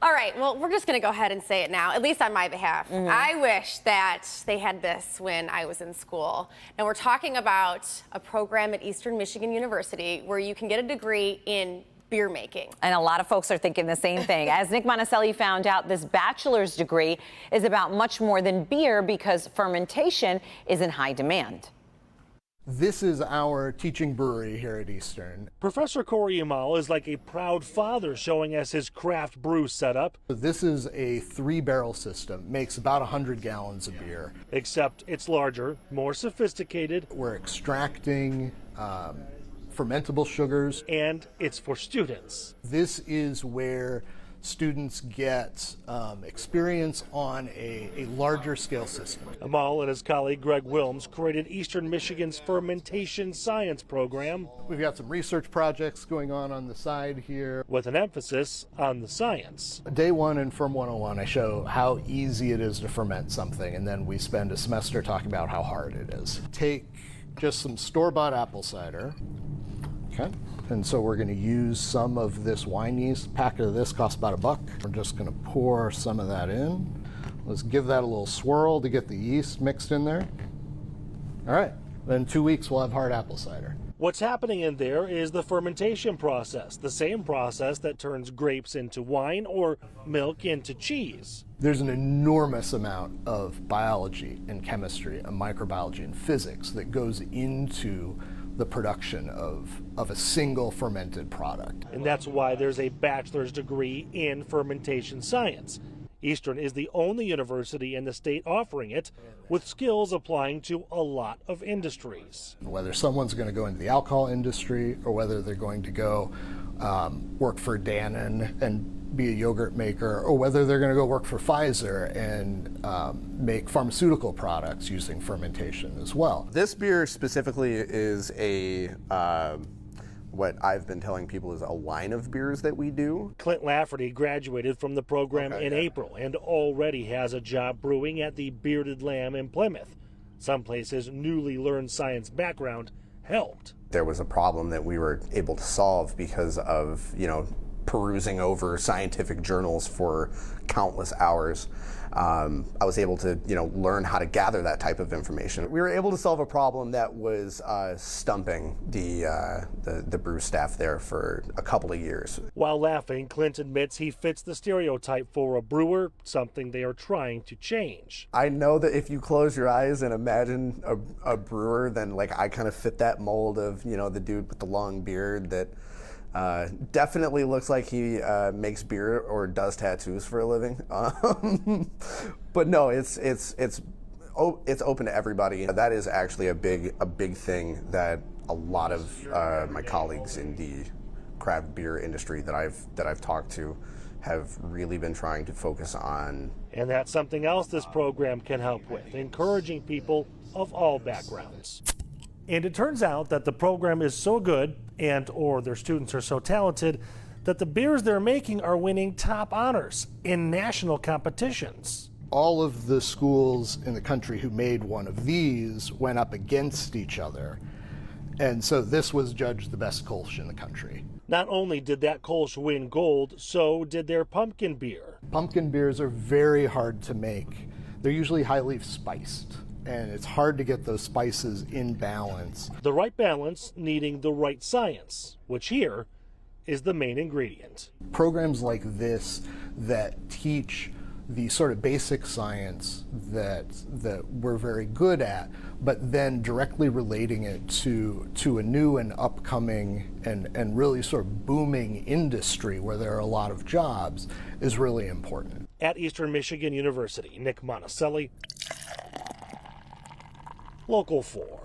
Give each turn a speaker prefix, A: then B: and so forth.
A: All right, well, we're just going to go ahead and say it now, at least on my behalf. I wish that they had this when I was in school. Now, we're talking about a program at Eastern Michigan University where you can get a degree in beer making.
B: And a lot of folks are thinking the same thing. As Nick Monticelli found out, this bachelor's degree is about much more than beer because fermentation is in high demand.
C: This is our teaching brewery here at Eastern.
D: Professor Corey Amal is like a proud father showing us his craft brew setup.
C: This is a 3-barrel system, makes about 100 gallons of beer.
D: Except it's larger, more sophisticated.
C: We're extracting fermentable sugars.
D: And it's for students.
C: This is where students get experience on a larger scale system.
D: Amal and his colleague Greg Wilms created Eastern Michigan's fermentation science program.
C: We've got some research projects going on the side here.
D: With an emphasis on the science.
C: Day 1 in Ferm 101, I show how easy it is to ferment something, and then we spend a semester talking about how hard it is. Take just some store-bought apple cider. Okay. And so we're going to use some of this wine yeast. A packet of this costs about $1. We're just going to pour some of that in. Let's give that a little swirl to get the yeast mixed in there. All right, then in 2 weeks we'll have hard apple cider.
D: What's happening in there is the fermentation process, the same process that turns grapes into wine or milk into cheese.
C: There's an enormous amount of biology and chemistry and microbiology and physics that goes into the production of a single fermented product.
D: And that's why there's a bachelor's degree in fermentation science. Eastern is the only university in the state offering it, with skills applying to a lot of industries.
C: Whether someone's going to go into the alcohol industry or whether they're going to go work for Dannon and be a yogurt maker, or whether they're going to go work for Pfizer and make pharmaceutical products using fermentation as well.
E: This beer specifically is a what I've been telling people is a line of beers that we do.
D: Clint Lafferty graduated from the program in April and already has a job brewing at the Bearded Lamb in Plymouth. Someplace his newly learned science background helped.
E: There was a problem that we were able to solve because of, perusing over scientific journals for countless hours. I was able to, learn how to gather that type of information. We were able to solve a problem that was stumping the brew staff there for a couple of years.
D: While laughing, Clint admits he fits the stereotype for a brewer, something they are trying to change.
E: I know that if you close your eyes and imagine a brewer, then I kind of fit that mold of, the dude with the long beard that definitely looks like he makes beer or does tattoos for a living. But no, it's open to everybody. That is actually a big thing that a lot of my colleagues in the craft beer industry that I've talked to have really been trying to focus on.
D: And that's something else this program can help with, encouraging people of all backgrounds. And it turns out that the program is so good or their students are so talented that the beers they're making are winning top honors in national competitions.
C: All of the schools in the country who made one of these went up against each other. And so this was judged the best Kolsch in the country.
D: Not only did that Kolsch win gold, so did their pumpkin beer.
C: Pumpkin beers are very hard to make. They're usually highly spiced, and it's hard to get those spices in balance.
D: The right balance needing the right science, which here is the main ingredient.
C: Programs like this that teach the sort of basic science that we're very good at, but then directly relating it to a new and upcoming and really sort of booming industry where there are a lot of jobs is really important.
D: At Eastern Michigan University, Nick Monticelli, Local 4.